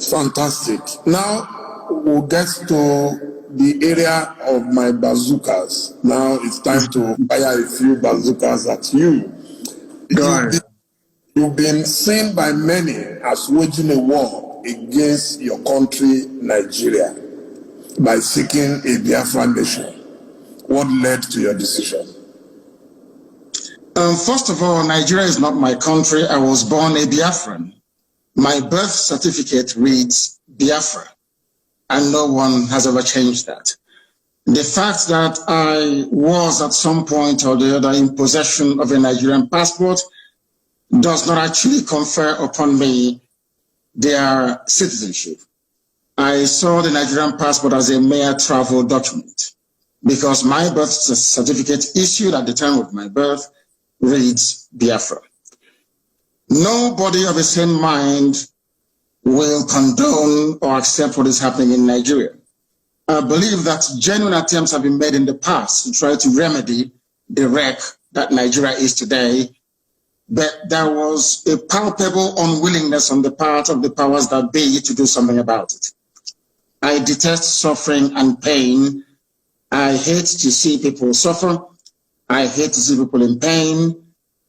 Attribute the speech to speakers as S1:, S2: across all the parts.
S1: Fantastic. Now we'll get to the area of my bazookas. Now it's time to fire a few bazookas at you. You've been seen by many as waging a war against your country, Nigeria, by seeking a Biafran nation. What led to your decision?
S2: First of all, Nigeria is not my country. I was born a Biafran. My birth certificate reads Biafra, and no one has ever changed that. The fact that I was at some point or the other in possession of a Nigerian passport does not actually confer upon me their citizenship. I saw the Nigerian passport as a mere travel document because my birth certificate issued at the time of my birth reads Biafra. Nobody of a sane mind will condone or accept what is happening in Nigeria. I believe that genuine attempts have been made in the past to try to remedy the wreck that Nigeria is today, but there was a palpable unwillingness on the part of the powers that be to do something about it. I detest suffering and pain. I hate to see people suffer. I hate to see people in pain.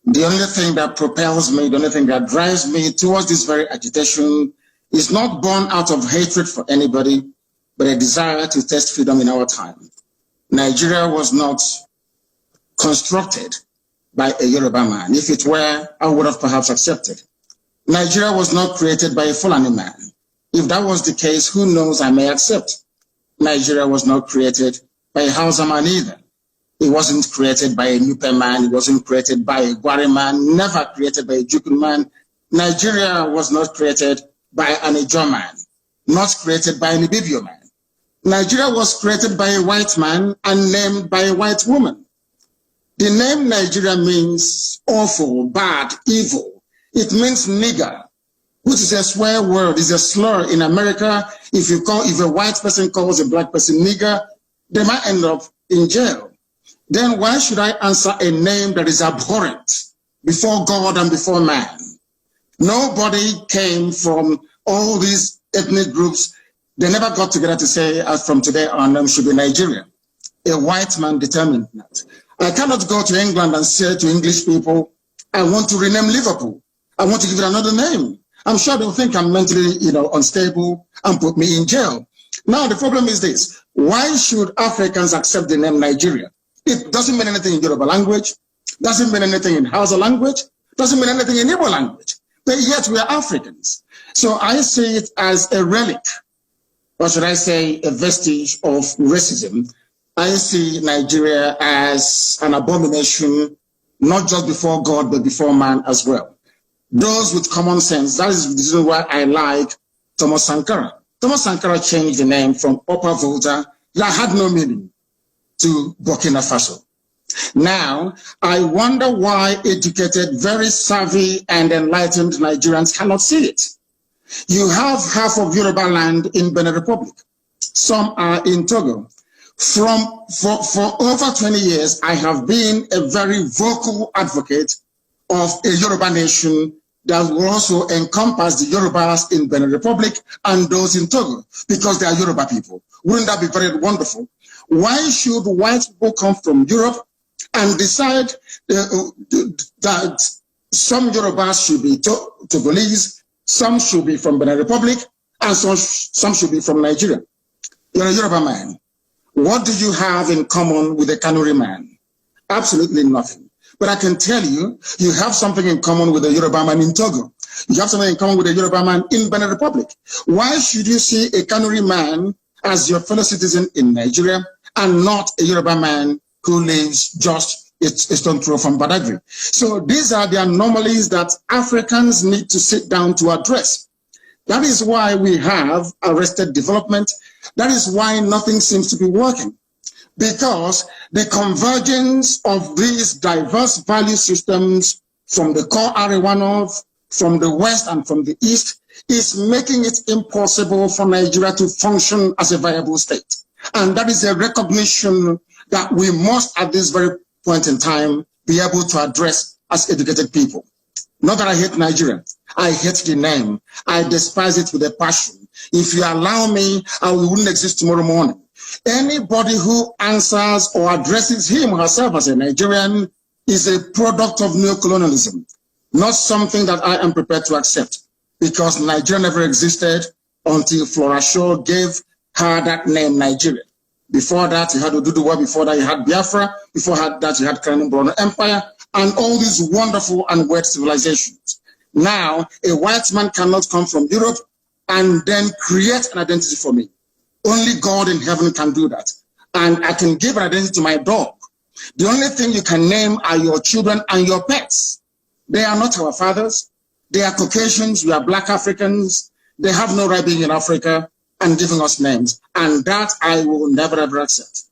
S2: The only thing that propels me, the only thing that drives me towards this very agitation is not born out of hatred for anybody, but a desire to test freedom in our time. Nigeria was not constructed by a Yoruba man. If it were, I would have perhaps accepted. Nigeria was not created by a Fulani man. If that was the case, who knows, I may accept. Nigeria was not created by a Hausa man either. It wasn't created by a Nupe man. It wasn't created by a Gwari man, never created by a Jukun man. Nigeria was not created by an Ijaw man, not created by an Ibibio man. Nigeria was created by a white man and named by a white woman. The name Nigeria means awful, bad, evil. It means nigger, which is a swear word, is a slur in America. If a white person calls a black person nigger, they might end up in jail. Then why should I answer a name that is abhorrent before God and before man? Nobody came from all these ethnic groups. They never got together to say, from today on, name should be Nigeria. A white man determined that. I cannot go to England and say to English people, I want to rename Liverpool. I want to give it another name. I'm sure they'll think I'm mentally, unstable and put me in jail. Now, the problem is this. Why should Africans accept the name Nigeria? It doesn't mean anything in Yoruba language, doesn't mean anything in Hausa language, doesn't mean anything in Igbo language, but yet we are Africans. So I see it as a relic, or should I say a vestige of racism. I see Nigeria as an abomination, not just before God, but before man as well. Those with common sense, that is the reason why I like Thomas Sankara. Thomas Sankara changed the name from Upper Volta, that had no meaning, to Burkina Faso. Now, I wonder why educated, very savvy and enlightened Nigerians cannot see it. You have half of Yoruba land in Benin Republic. Some are in Togo. For over 20 years, I have been a very vocal advocate of a Yoruba nation that will also encompass the Yorubas in Benin Republic and those in Togo, because they are Yoruba people. Wouldn't that be very wonderful? Why should white people come from Europe and decide that some Yorubas should be Togolese, some should be from Benin Republic, and some should be from Nigeria? You're a Yoruba man. What do you have in common with a Kanuri man? Absolutely nothing. But I can tell you, you have something in common with a Yoruba man in Togo. You have something in common with a Yoruba man in Benin Republic. Why should you see a Kanuri man as your fellow citizen in Nigeria and not a Yoruba man who lives just a stone throw from Badagry? So these are the anomalies that Africans need to sit down to address. That is why we have arrested development. That is why nothing seems to be working. Because the convergence of these diverse value systems from the core area north, from the west and from the east is making it impossible for Nigeria to function as a viable state. And that is a recognition that we must at this very point in time be able to address as educated people. Not that I hate Nigeria. I hate the name. I despise it with a passion. If you allow me, we wouldn't exist tomorrow morning. Anybody who answers or addresses him or herself as a Nigerian is a product of neocolonialism, not something that I am prepared to accept, because Nigeria never existed until Flora Shaw gave her that name, Nigeria. Before that, you had Oduduwa. Before that, you had Biafra. Before that, you had Kanu Empire, and all these wonderful and weird civilizations. Now, a white man cannot come from Europe and then create an identity for me. Only God in heaven can do that. And I can give an identity to my dog. The only thing you can name are your children and your pets. They are not our fathers. They are Caucasians. We are Black Africans. They have no right being in Africa and giving us names. And that I will never, ever accept.